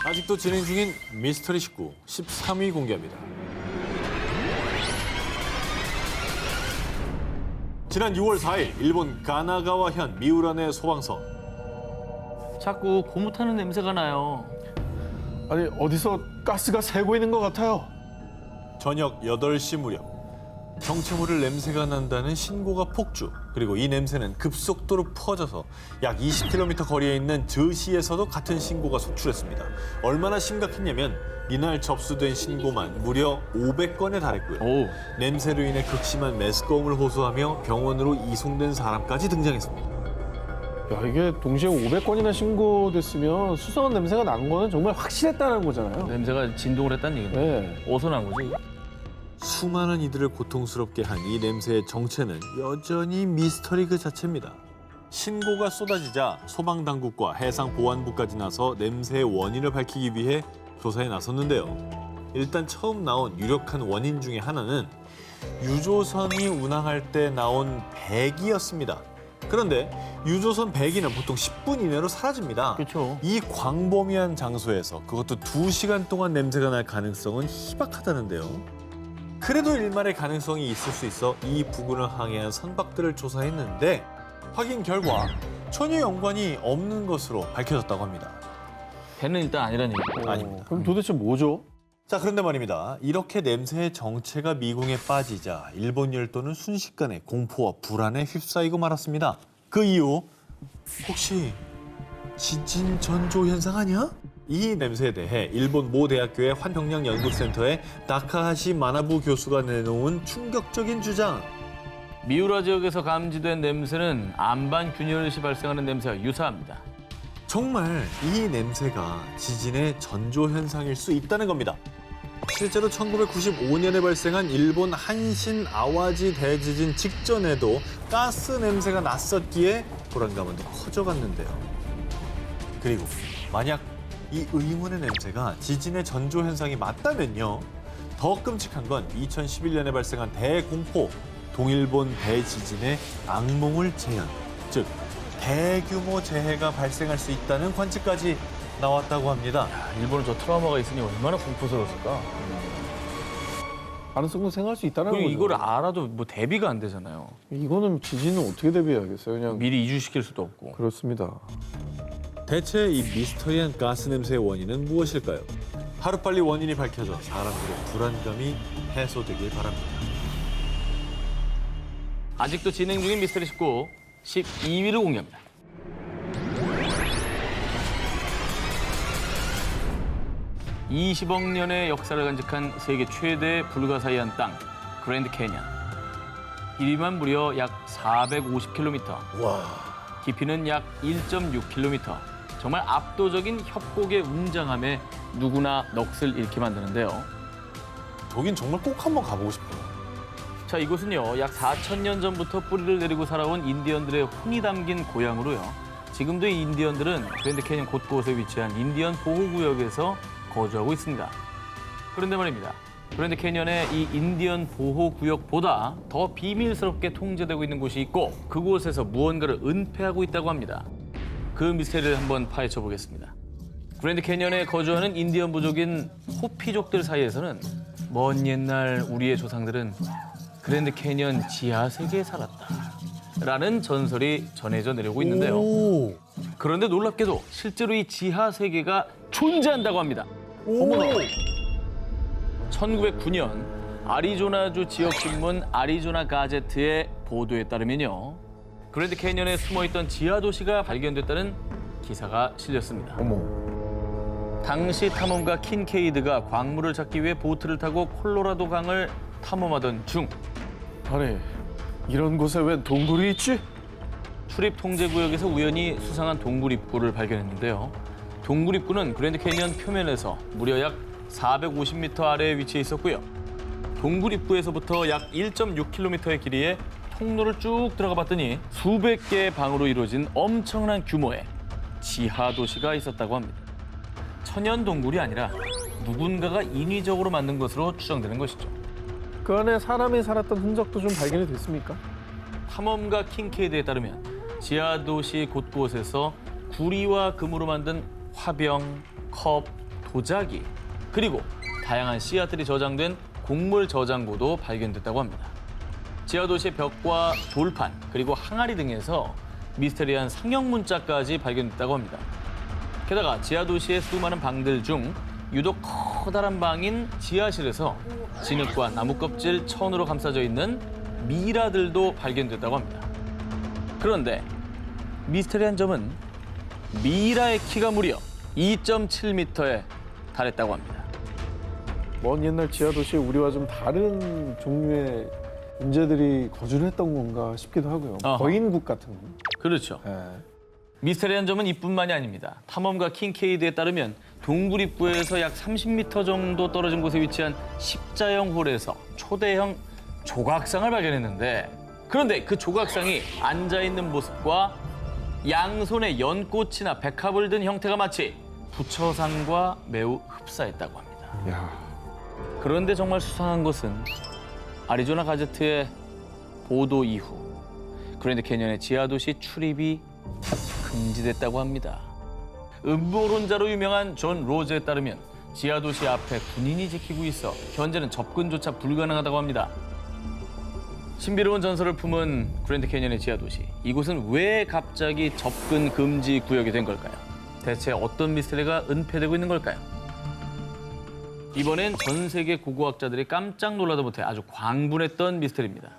아직도 진행 중인 미스터리 19 13위 공개합니다. 지난 6월 4일 일본 가나가와현 미우라네 소방서. 자꾸 고무 타는 냄새가 나요. 아니 어디서 가스가 새고 있는 것 같아요. 저녁 8시 무렵 정체모를 냄새가 난다는 신고가 폭주. 그리고 이 냄새는 급속도로 퍼져서 약 20km 거리에 있는 저시에서도 같은 신고가 속출했습니다. 얼마나 심각했냐면 이날 접수된 신고만 무려 500건에 달했고요. 오. 냄새로 인해 극심한 메스꺼움을 호소하며 병원으로 이송된 사람까지 등장했습니다. 야 이게 동시에 500건이나 신고됐으면 수상한 냄새가 난 거는 정말 확실했다는 거잖아요. 냄새가 진동을 했다는 얘기네. 네. 어디서 난 거지? 수많은 이들을 고통스럽게 한 이 냄새의 정체는 여전히 미스터리 그 자체입니다. 신고가 쏟아지자 소방당국과 해상보안부까지 나서 냄새의 원인을 밝히기 위해 조사에 나섰는데요. 일단 처음 나온 유력한 원인 중에 하나는 유조선이 운항할 때 나온 배기였습니다. 그런데 유조선 배기는 보통 10분 이내로 사라집니다. 그렇죠. 이 광범위한 장소에서 그것도 2시간 동안 냄새가 날 가능성은 희박하다는데요. 그래도 일말의 가능성이 있을 수 있어 이 부근을 항해한 선박들을 조사했는데 확인 결과 전혀 연관이 없는 것으로 밝혀졌다고 합니다. 배는 일단 아니라는 얘기고. 아닙니다. 그럼 도대체 뭐죠? 자, 그런데 말입니다. 이렇게 냄새의 정체가 미궁에 빠지자 일본 열도는 순식간에 공포와 불안에 휩싸이고 말았습니다. 그 이유 혹시 지진 전조 현상 아니야? 이 냄새에 대해 일본 모 대학교의 환경량 연구센터의 다카하시 마나부 교수가 내놓은 충격적인 주장. 미우라 지역에서 감지된 냄새는 안반 균열 시 발생하는 냄새와 유사합니다. 정말 이 냄새가 지진의 전조 현상일 수 있다는 겁니다. 실제로 1995년에 발생한 일본 한신 아와지 대지진 직전에도 가스 냄새가 났었기에 불안감은 더 커져갔는데요. 그리고 만약 이 의문의 냄새가 지진의 전조 현상이 맞다면요. 더 끔찍한 건 2011년에 발생한 대공포, 동일본 대지진의 악몽을 재현, 즉 대규모 재해가 발생할 수 있다는 관측까지 나왔다고 합니다. 일본은 저 트라우마가 있으니 얼마나 공포스러웠을까. 가능성도 생각할 수 있다는 거죠. 그리고 이걸 알아도 뭐 대비가 안 되잖아요. 이거는 지진은 어떻게 대비해야겠어요? 그냥 미리 이주시킬 수도 없고. 그렇습니다. 대체 이 미스터리한 가스 냄새의 원인은 무엇일까요? 하루빨리 원인이 밝혀져 사람들의 불안감이 해소되길 바랍니다. 아직도 진행 중인 미스터리 19 12위를 공개합니다. (20억 년의 역사를 간직한 세계 최대 불가사의한 땅 그랜드 캐니언. 길이만 무려 약 450km, 와, 깊이는 약 1.6km. 정말 압도적인 협곡의 웅장함에 누구나 넋을 잃게 만드는데요. 저긴 정말 꼭 한번 가보고 싶어요. 자, 이곳은요, 약 4,000년 전부터 뿌리를 내리고 살아온 인디언들의 혼이 담긴 고향으로요. 지금도 이 인디언들은 그랜드 캐니언 곳곳에 위치한 인디언 보호구역에서 거주하고 있습니다. 그런데 말입니다. 그랜드 캐니언의 이 인디언 보호구역보다 더 비밀스럽게 통제되고 있는 곳이 있고 그곳에서 무언가를 은폐하고 있다고 합니다. 그 미스터리를 한번 파헤쳐 보겠습니다. 그랜드 캐니언에 거주하는 인디언 부족인 호피족들 사이에서는 먼 옛날 우리의 조상들은 그랜드 캐니언 지하 세계에 살았다 라는 전설이 전해져 내려오고 있는데요. 오, 그런데 놀랍게도 실제로 이 지하 세계가 존재한다고 합니다. 오. 1909년 아리조나주 지역신문 아리조나 가제트의 보도에 따르면요. 그랜드 캐니언에 숨어있던 지하 도시가 발견됐다는 기사가 실렸습니다. 당시 탐험가 킨케이드가 광물을 찾기 위해 보트를 타고 콜로라도 강을 탐험하던 중 아니 이런 곳에 웬 동굴이 있지? 출입 통제 구역에서 우연히 수상한 동굴 입구를 발견했는데요. 동굴 입구는 그랜드 캐니언 표면에서 무려 약 450m 아래에 위치해 있었고요. 동굴 입구에서부터 약 1.6km의 길이에 통로를 쭉 들어가 봤더니 수백 개의 방으로 이루어진 엄청난 규모의 지하 도시가 있었다고 합니다. 천연 동굴이 아니라 누군가가 인위적으로 만든 것으로 추정되는 것이죠. 그 안에 사람이 살았던 흔적도 좀 발견이 됐습니까? 탐험가 킹케이드에 따르면 지하 도시 곳곳에서 구리와 금으로 만든 화병, 컵, 도자기, 그리고 다양한 씨앗들이 저장된 곡물 저장고도 발견됐다고 합니다. 지하도시의 벽과 돌판, 그리고 항아리 등에서 미스테리한 상형 문자까지 발견됐다고 합니다. 게다가 지하도시의 수많은 방들 중 유독 커다란 방인 지하실에서 진흙과 나무 껍질 천으로 감싸져 있는 미라들도 발견됐다고 합니다. 그런데 미스테리한 점은 미라의 키가 무려 2.7m에 달했다고 합니다. 먼 옛날 지하도시에 우리와 좀 다른 종류의 존재들이 거주를 했던 건가 싶기도 하고요. 어허. 거인국 같은 거. 그렇죠. 예. 미스테리한 점은 이뿐만이 아닙니다. 탐험가 킹케이드에 따르면 동굴 입구에서 약 30m 정도 떨어진 곳에 위치한 십자형 홀에서 초대형 조각상을 발견했는데, 그런데 그 조각상이 앉아있는 모습과 양손에 연꽃이나 백합을 든 형태가 마치 부처상과 매우 흡사했다고 합니다. 야, 그런데 정말 수상한 것은 아리조나 가제트의 보도 이후 그랜드 캐년의 지하도시 출입이 금지됐다고 합니다. 음모론자로 유명한 존 로즈에 따르면 지하도시 앞에 군인이 지키고 있어 현재는 접근조차 불가능하다고 합니다. 신비로운 전설을 품은 그랜드 캐년의 지하도시. 이곳은 왜 갑자기 접근 금지 구역이 된 걸까요? 대체 어떤 미스터리가 은폐되고 있는 걸까요? 이번엔 전 세계 고고학자들이 깜짝 놀라다 못해 아주 광분했던 미스터리입니다.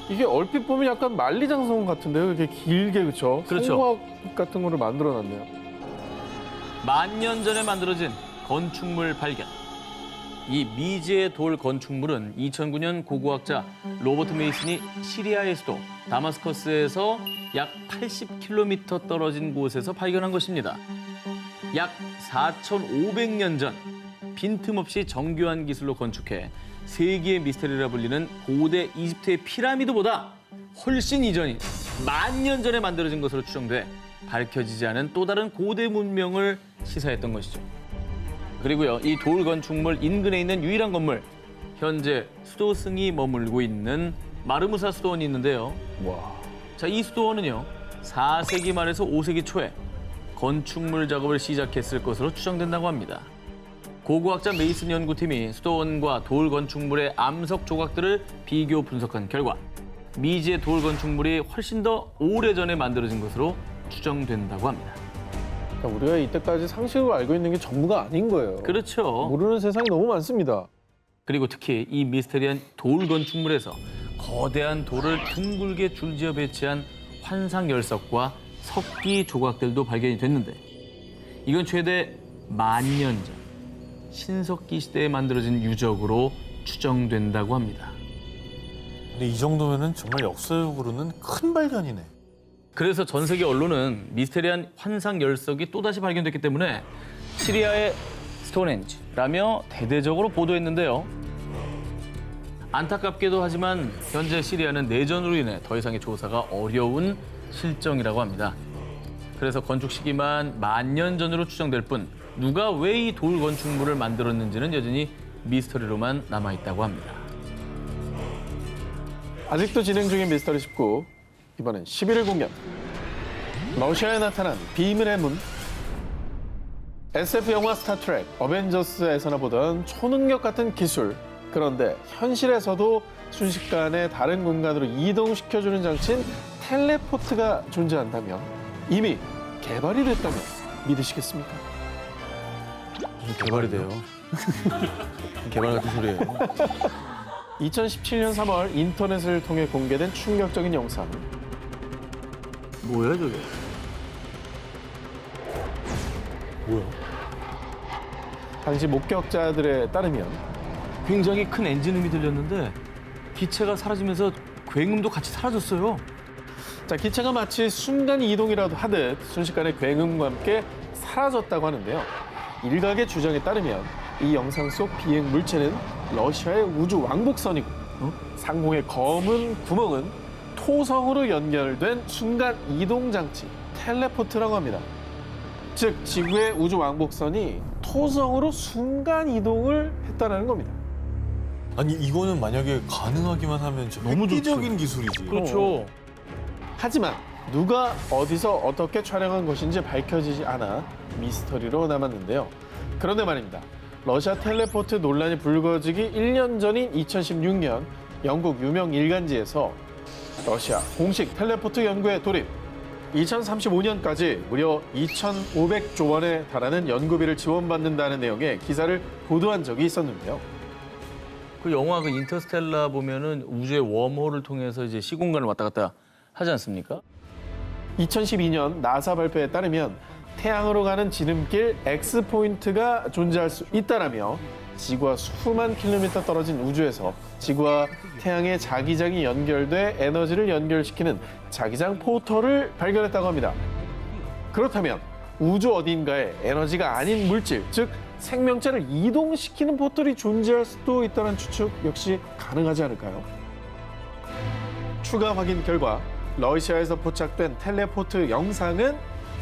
이게 얼핏 보면 약간 만리장성 같은데요. 이렇게 길게 그렇죠. 그렇죠. 성곽 같은 거를 만들어놨네요. 만년 전에 만들어진 건축물 발견. 이 미지의 돌 건축물은 2009년 고고학자 로버트 메이슨이 시리아의 수도 다마스커스에서 약 80km 떨어진 곳에서 발견한 것입니다. 약 4,500년 전 빈틈없이 정교한 기술로 건축해 세계의 미스터리라 불리는 고대 이집트의 피라미드보다 훨씬 이전인 만년 전에 만들어진 것으로 추정돼 밝혀지지 않은 또 다른 고대 문명을 시사했던 것이죠. 그리고요, 이 돌 건축물 인근에 있는 유일한 건물, 현재 수도승이 머물고 있는 마르무사 수도원이 있는데요. 와. 자, 이 수도원은요, 4세기 말에서 5세기 초에 건축물 작업을 시작했을 것으로 추정된다고 합니다. 고고학자 메이슨 연구팀이 수도원과 돌 건축물의 암석 조각들을 비교 분석한 결과 미지의 돌 건축물이 훨씬 더 오래전에 만들어진 것으로 추정된다고 합니다. 그러니까 우리가 이때까지 상식으로 알고 있는 게 전부가 아닌 거예요. 그렇죠. 모르는 세상이 너무 많습니다. 그리고 특히 이 미스테리한 돌 건축물에서 거대한 돌을 둥글게 줄지어 배치한 환상 열석과 석기 조각들도 발견이 됐는데, 이건 최대 만년 전 신석기 시대에 만들어진 유적으로 추정된다고 합니다. 근데 이 정도면은 정말 역사적으로는 큰 발견이네. 그래서 전 세계 언론은 미스테리한 환상 열석이 또다시 발견됐기 때문에 시리아의 스톤헨지라며 대대적으로 보도했는데요. 안타깝게도 하지만 현재 시리아는 내전으로 인해 더 이상의 조사가 어려운 실정이라고 합니다. 그래서 건축 시기만 만년 전으로 추정될 뿐 누가 왜 이 돌 건축물을 만들었는지는 여전히 미스터리로만 남아있다고 합니다. 아직도 진행 중인 미스터리 19. 이번엔 11일 공연. 러시아에 나타난 비밀의 문. SF 영화 스타트랙, 어벤져스에서나 보던 초능력 같은 기술. 그런데 현실에서도 순식간에 다른 공간으로 이동시켜주는 장치인 텔레포트가 존재한다면 이미 개발이 됐다면 믿으시겠습니까? 무슨 개발이 돼요? 개발 같은 소리예요. 2017년 3월 인터넷을 통해 공개된 충격적인 영상. 뭐야 저게? 뭐야? 당시 목격자들에 따르면 굉장히 큰 엔진음이 들렸는데 기체가 사라지면서 굉음도 같이 사라졌어요. 자, 기체가 마치 순간 이동이라도 하듯 순식간에 굉음과 함께 사라졌다고 하는데요. 일각의 주장에 따르면 이 영상 속 비행 물체는 러시아의 우주 왕복선이고 상공의 검은 구멍은 토성으로 연결된 순간 이동 장치 텔레포트라고 합니다. 즉 지구의 우주 왕복선이 토성으로 순간 이동을 했다는 겁니다. 아니 이거는 만약에 가능하기만 하면 좀 너무 획기적인 기술이지. 그렇죠. 하지만 누가 어디서 어떻게 촬영한 것인지 밝혀지지 않아 미스터리로 남았는데요. 그런데 말입니다. 러시아 텔레포트 논란이 불거지기 1년 전인 2016년 영국 유명 일간지에서 러시아 공식 텔레포트 연구에 돌입. 2035년까지 무려 2,500조 원에 달하는 연구비를 지원받는다는 내용의 기사를 보도한 적이 있었는데요. 그 영화 그 인터스텔라 보면은 우주의 웜홀을 통해서 이제 시공간을 왔다 갔다 하지 않습니까? 2012년 나사 발표에 따르면 태양으로 가는 지름길 X포인트가 존재할 수 있다라며 지구와 수만 킬로미터 떨어진 우주에서 지구와 태양의 자기장이 연결돼 에너지를 연결시키는 자기장 포털을 발견했다고 합니다. 그렇다면 우주 어딘가에 에너지가 아닌 물질, 즉 생명체를 이동시키는 포털이 존재할 수도 있다는 추측 역시 가능하지 않을까요? 추가 확인 결과 러시아에서 포착된 텔레포트 영상은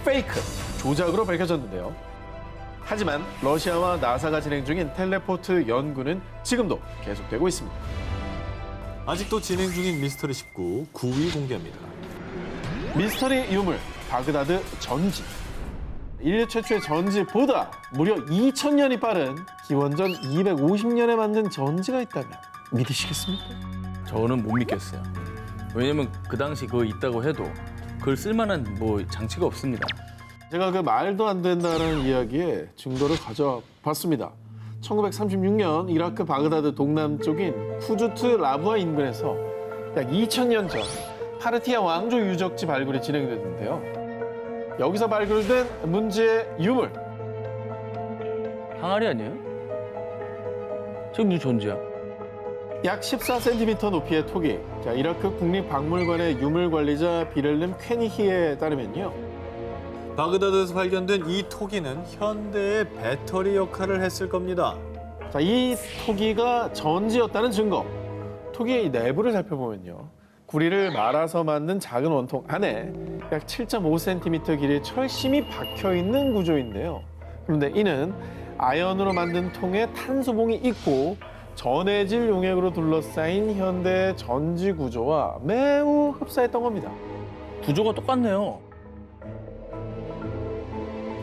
페이크, 조작으로 밝혀졌는데요. 하지만 러시아와 나사가 진행 중인 텔레포트 연구는 지금도 계속되고 있습니다. 아직도 진행 중인 미스터리 19 9위 공개합니다. 미스터리 유물 바그다드 전지. 인류 최초의 전지보다 무려 2,000년이 빠른 기원전 250년에 만든 전지가 있다면 믿으시겠습니까? 저는 못 믿겠어요. 왜냐면 그 당시 그거 있다고 해도 그걸 쓸만한 뭐 장치가 없습니다. 제가 그 말도 안 된다는 이야기에 증거를 가져와 봤습니다. 1936년 이라크 바그다드 동남쪽인 쿠주트 라부아 인근에서 약 2,000년 전 파르티아 왕조 유적지 발굴이 진행됐는데요. 여기서 발굴된 문제의 유물. 항아리 아니에요? 지금 무슨 존재야? 약 14cm 높이의 토기. 자, 이라크 국립박물관의 유물관리자 비렐름 퀘니히에 따르면요. 바그다드에서 발견된 이 토기는 현대의 배터리 역할을 했을 겁니다. 자, 이 토기가 전지였다는 증거. 토기의 이 내부를 살펴보면요. 구리를 말아서 만든 작은 원통 안에 약 7.5cm 길이의 철심이 박혀 있는 구조인데요. 그런데 이는 아연으로 만든 통에 탄소봉이 있고 전해질 용액으로 둘러싸인 현대 전지 구조와 매우 흡사했던 겁니다. 구조가 똑같네요.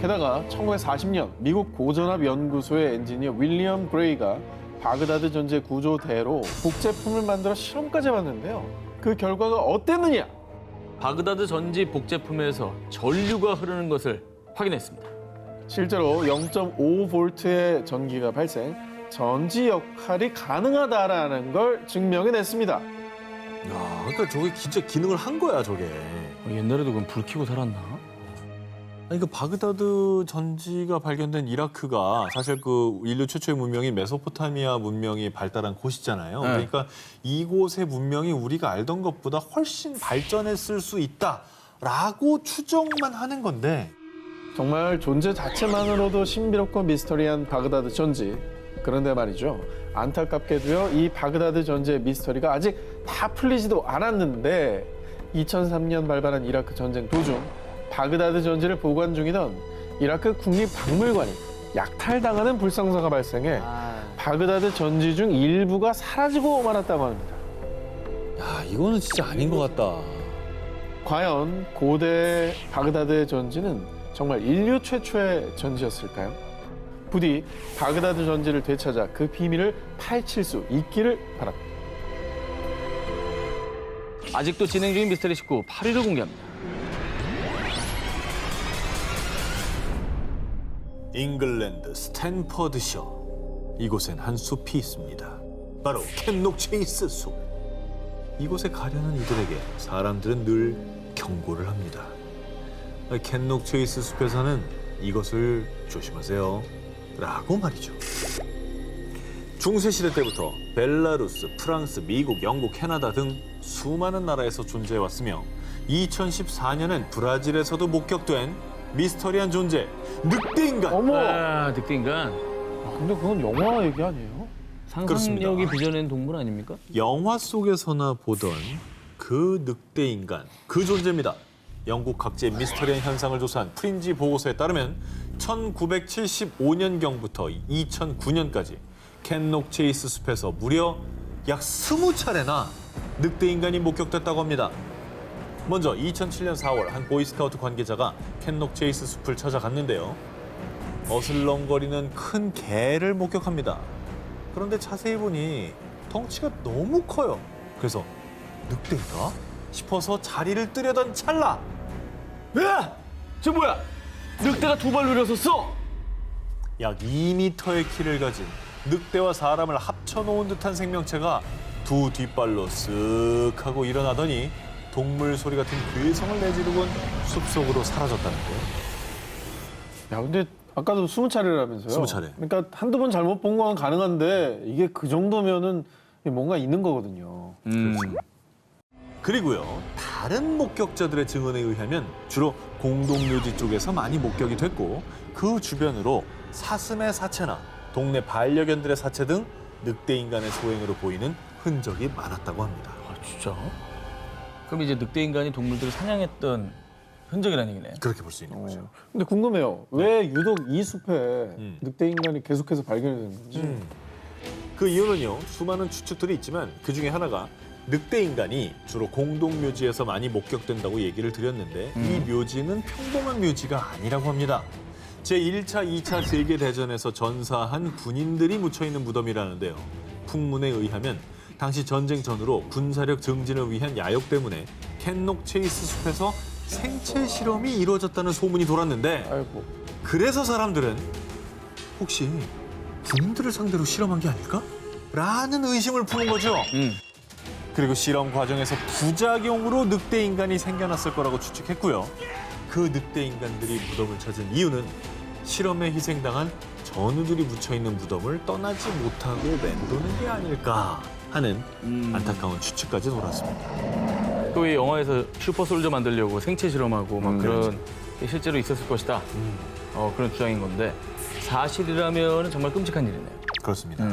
게다가 1940년 미국 고전압 연구소의 엔지니어 윌리엄 그레이가 바그다드 전지의 구조대로 복제품을 만들어 실험까지 해봤는데요. 그 결과가 어땠느냐? 바그다드 전지 복제품에서 전류가 흐르는 것을 확인했습니다. 실제로 0.5V의 전기가 발생, 전지 역할이 가능하다라는 걸 증명해냈습니다. 야, 그러니까 저게 진짜 기능을 한 거야, 저게. 옛날에도 그럼 불 켜고 살았나? 아니, 그 바그다드 전지가 발견된 이라크가 사실 그 인류 최초의 문명인 메소포타미아 문명이 발달한 곳이잖아요. 네. 그러니까 이곳의 문명이 우리가 알던 것보다 훨씬 발전했을 수 있다라고 추정만 하는 건데 정말 존재 자체만으로도 신비롭고 미스터리한 바그다드 전지. 그런데 말이죠. 안타깝게도요, 이 바그다드 전지의 미스터리가 아직 다 풀리지도 않았는데 2003년 발발한 이라크 전쟁 도중 바그다드 전지를 보관 중이던 이라크 국립박물관이 약탈당하는 불상사가 발생해 바그다드 전지 중 일부가 사라지고 말았다고 합니다. 야, 이거는 진짜 아닌 것 같다. 과연 고대 바그다드의 전지는 정말 인류 최초의 전지였을까요? 부디 바그다드 전지를 되찾아 그 비밀을 파헤칠 수 있기를 바랍니다. 아직도 진행 중인 미스터리 19 8위를 공개합니다. 잉글랜드 스탠퍼드셔. 이곳엔 한 숲이 있습니다. 바로 캔록 체이스 숲. 이곳에 가려는 이들에게 사람들은 늘 경고를 합니다. 캔록 체이스 숲에서는 이것을 조심하세요 라고 말이죠. 중세시대 때부터 벨라루스, 프랑스, 미국, 영국, 캐나다 등 수많은 나라에서 존재해왔으며 2014년엔 브라질에서도 목격된 미스터리한 존재, 늑대인간. 어머! 아, 늑대인간. 근데 그건 영화 얘기 아니에요? 그렇습니다. 상상력이 빚어낸 동물 아닙니까? 영화 속에서나 보던 그 늑대인간, 그 존재입니다. 영국 각지의 미스터리한 현상을 조사한 프린지 보고서에 따르면 1975년경부터 2009년까지 캔록 체이스 숲에서 무려 약 20차례나 늑대인간이 목격됐다고 합니다. 먼저 2007년 4월 한 보이스카우트 관계자가 캔록 체이스 숲을 찾아갔는데요. 어슬렁거리는 큰 개를 목격합니다. 그런데 자세히 보니 덩치가 너무 커요. 그래서 늑대인가 싶어서 자리를 뜨려던 찰나 야! 저 뭐야? 늑대가 두 발로 일어섰어? 약 2m의 키를 가진 늑대와 사람을 합쳐놓은 듯한 생명체가 두 뒷발로 쓱 하고 일어나더니 동물 소리 같은 괴성을 내지르곤 숲속으로 사라졌다는데요. 야, 근데 아까도 20차례라면서요? 20차례. 그러니까 한두 번 잘못 본 건 가능한데 이게 그 정도면은 뭔가 있는 거거든요. 그리고요, 다른 목격자들의 증언에 의하면 주로 공동묘지 쪽에서 많이 목격이 됐고 그 주변으로 사슴의 사체나 동네 반려견들의 사체 등 늑대 인간의 소행으로 보이는 흔적이 많았다고 합니다. 아, 진짜? 그럼 이제 늑대 인간이 동물들을 사냥했던 흔적이라는 얘기네. 그렇게 볼 수 있는 거죠. 근데 궁금해요. 왜 유독 이 숲에 음. 늑대 인간이 계속해서 발견이 되는 건지. 그 이유는요, 수많은 추측들이 있지만 그 중에 하나가 늑대 인간이 주로 공동묘지에서 많이 목격된다고 얘기를 드렸는데 이 묘지는 평범한 묘지가 아니라고 합니다. 제1차, 2차 세계대전에서 전사한 군인들이 묻혀있는 무덤이라는데요. 풍문에 의하면 당시 전쟁 전후로 군사력 증진을 위한 야욕 때문에 캔록 체이스 숲에서 생체 실험이 이루어졌다는 소문이 돌았는데 아이고. 그래서 사람들은 혹시 군인들을 상대로 실험한 게 아닐까? 라는 의심을 푸는 거죠. 그리고 실험 과정에서 부작용으로 늑대 인간이 생겨났을 거라고 추측했고요. 그 늑대 인간들이 무덤을 찾은 이유는 실험에 희생당한 전우들이 묻혀있는 무덤을 떠나지 못하고 맴도는 게 아닐까 하는 안타까운 추측까지 돌았습니다. 또 이 영화에서 슈퍼솔저 만들려고 생체 실험하고 막 그런 게 실제로 있었을 것이다. 그런 주장인 건데 사실이라면 정말 끔찍한 일이네요. 그렇습니다.